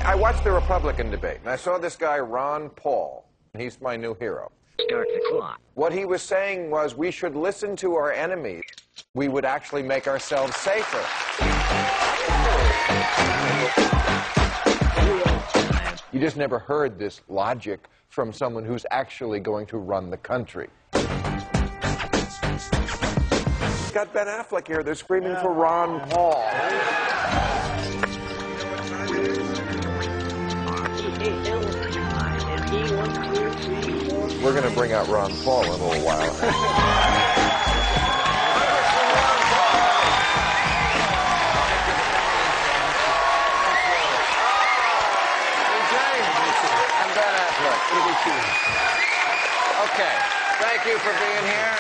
I watched the Republican debate, and I saw this guy, Ron Paul. He's my new hero. Start the clock. What he was saying was we should listen to our enemies. We would actually make ourselves safer. You just never heard this logic from someone who's actually going to run the country. Got Ben Affleck here. They're screaming for Ron Paul. We're going to bring out Ron Paul in a little while. I'm Ben Affleck. Okay. Thank you for being here.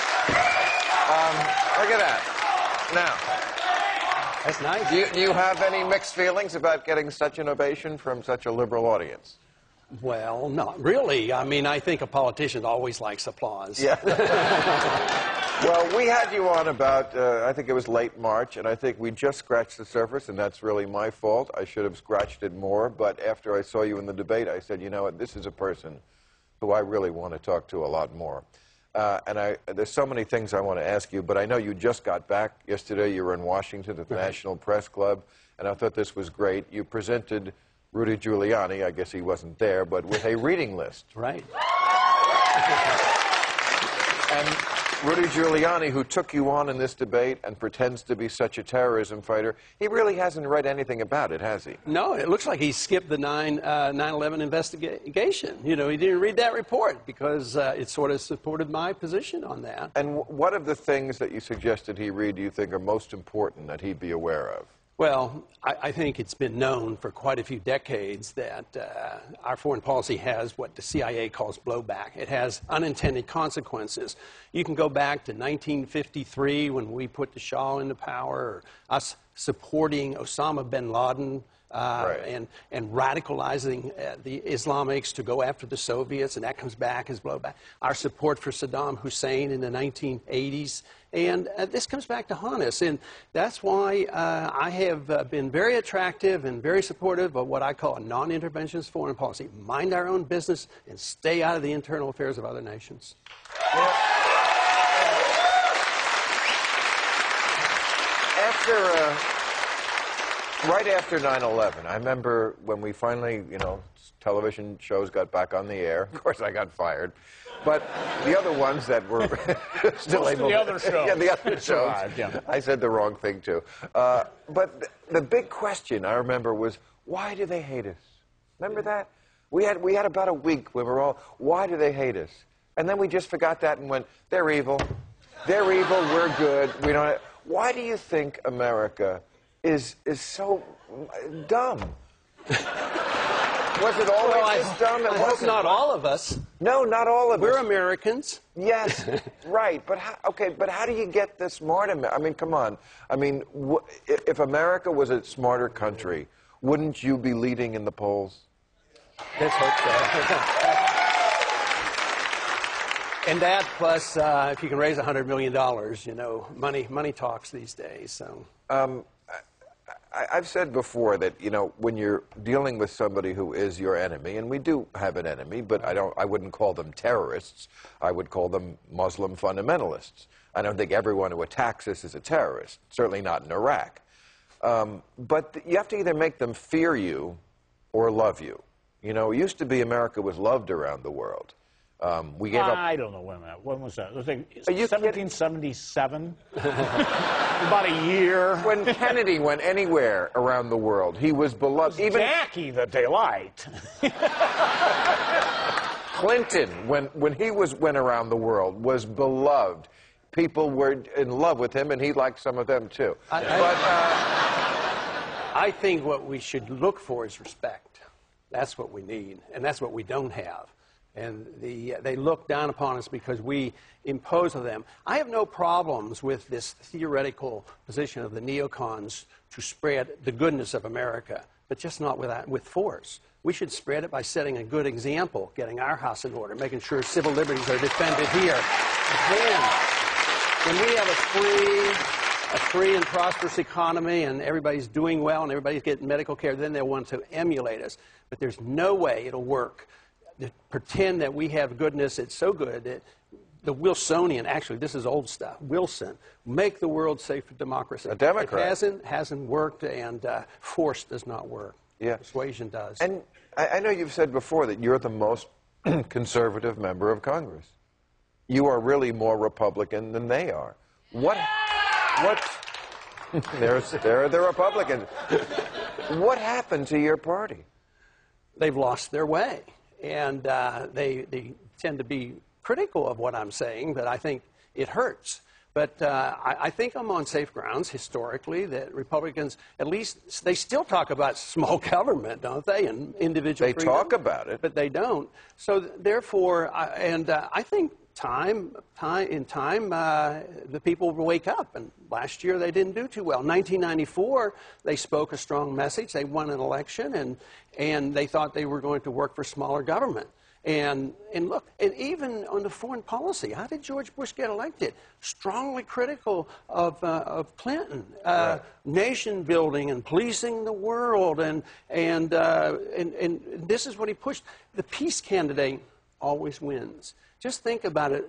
Look at that. Now, that's nice. Do you have any mixed feelings about getting such an ovation from such a liberal audience? Well, not really. I mean, I think a politician always likes applause. Yeah. Well, we had you on about, I think it was late March, and I think we just scratched the surface, and that's really my fault. I should have scratched it more, but after I saw you in the debate, I said, you know what, this is a person who I really want to talk to a lot more. There's so many things I want to ask you, but I know you just got back yesterday. You were in Washington at the National Press Club, and I thought this was great. You presented Rudy Giuliani, I guess he wasn't there, but with a reading list. Right. And Rudy Giuliani, who took you on in this debate and pretends to be such a terrorism fighter, he really hasn't read anything about it, has he? No, it looks like he skipped the 9/11 investigation. You know, he didn't read that report because it sort of supported my position on that. And what of the things that you suggested he read do you think are most important that he'd be aware of? Well, I think it's been known for quite a few decades that our foreign policy has what the CIA calls blowback. It has unintended consequences. You can go back to 1953 when we put the Shah into power, or us supporting Osama bin Laden and radicalizing the Islamics to go after the Soviets, and that comes back as blowback. Our support for Saddam Hussein in the 1980s. And this comes back to haunt us, and that's why I have been very attractive and very supportive of what I call a non-interventionist foreign policy. Mind our own business and stay out of the internal affairs of other nations. Well, right after 9/11, I remember when we finally, you know, television shows got back on the air. Of course, I got fired. But the other ones that were still able to... the other shows. Yeah, the other shows. Yeah. I said the wrong thing, too. But the big question, I remember, was, why do they hate us? Remember that? We had about a week where we were all, why do they hate us? And then we just forgot that and went, they're evil. They're evil, we're good. We don't... Why do you think America is so dumb? Was it always this dumb? I hope not all of us. No, not all of us. We're Americans. Yes, right. But how do you get the smart America? I mean, come on. I mean, if America was a smarter country, wouldn't you be leading in the polls? Let's hope so. And that plus, if you can raise $100 million, you know, money talks these days. So. I've said before that, you know, when you're dealing with somebody who is your enemy, and we do have an enemy, but I wouldn't call them terrorists. I would call them Muslim fundamentalists. I don't think everyone who attacks us is a terrorist, certainly not in Iraq. But you have to either make them fear you or love you. You know, it used to be America was loved around the world. We gave up. I don't know when was that? Was it Are you 1777? About a year. When Kennedy went anywhere around the world, he was beloved. Even Jackie that they liked. Clinton, when he went around the world, was beloved. People were in love with him, and he liked some of them too. I think what we should look for is respect. That's what we need, and that's what we don't have. And they look down upon us because we impose on them. I have no problems with this theoretical position of the neocons to spread the goodness of America, but just not with force. We should spread it by setting a good example, getting our house in order, making sure civil liberties are defended here. Then, when we have a free, a free and prosperous economy and everybody's doing well and everybody's getting medical care, then they'll want to emulate us. But there's no way it'll work to pretend that we have goodness. It's so good that the Wilsonian, actually, this is old stuff, Wilson, make the world safe for democracy. A Democrat. It hasn't worked, and force does not work. Yeah. Persuasion does. And I know you've said before that you're the most conservative member of Congress. You are really more Republican than they are. What? There are the Republicans. What happened to your party? They've lost their way, and they tend to be critical of what I'm saying, but I think it hurts. But I think I'm on safe grounds historically that Republicans, at least, they still talk about small government, don't they, and individual freedom. They talk about it. But they don't. So therefore, I think in time, the people will wake up. And last year they didn't do too well. In 1994, they spoke a strong message. They won an election, and they thought they were going to work for smaller government. And look, and even on the foreign policy, how did George Bush get elected? Strongly critical of Clinton, right. Nation building and policing the world, and this is what he pushed. The peace candidate always wins. Just think about it.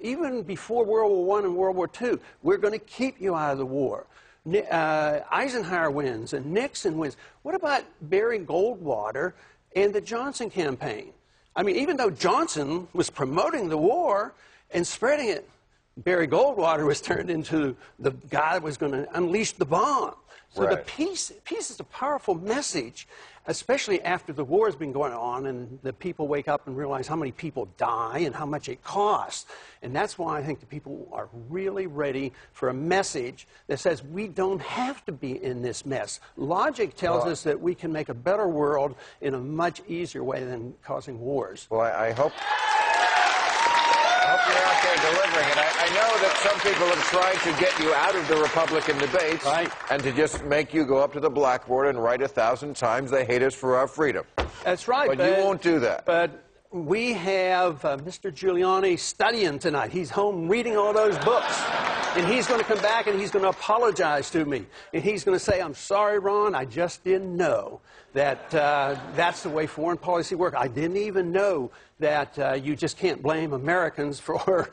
Even before World War I and World War II, we're going to keep you out of the war. Eisenhower wins and Nixon wins. What about Barry Goldwater and the Johnson campaign? I mean, even though Johnson was promoting the war and spreading it, Barry Goldwater was turned into the guy that was going to unleash the bomb. So right. the peace is a powerful message, especially after the war has been going on and the people wake up and realize how many people die and how much it costs. And that's why I think the people are really ready for a message that says we don't have to be in this mess. Logic tells us that we can make a better world in a much easier way than causing wars. Well, I hope you're out there delivering it. I know that some people have tried to get you out of the Republican debates, right, and to just make you go up to the blackboard and write 1,000 times they hate us for our freedom. That's right. But you won't do that. But we have Mr. Giuliani studying tonight. He's home reading all those books. And he's going to come back and he's going to apologize to me. And he's going to say, I'm sorry, Ron, I just didn't know that that's the way foreign policy works. I didn't even know that you just can't blame Americans for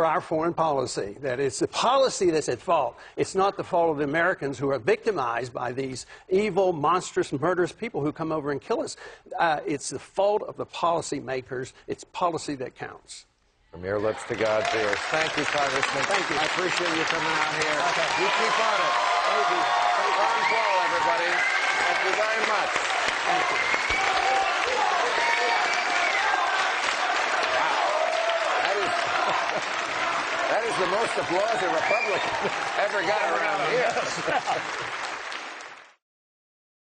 our foreign policy, that it's the policy that's at fault. It's not the fault of the Americans who are victimized by these evil, monstrous, murderous people who come over and kill us. It's the fault of the policymakers. It's policy that counts. From your lips to God's ears. Thank you, Congressman. Thank you. I appreciate you coming out here. Okay. You keep on it. Thank you. Ron Paul, everybody. Thank you very much. Thank you. Wow. That is the most applause a Republican ever got around here.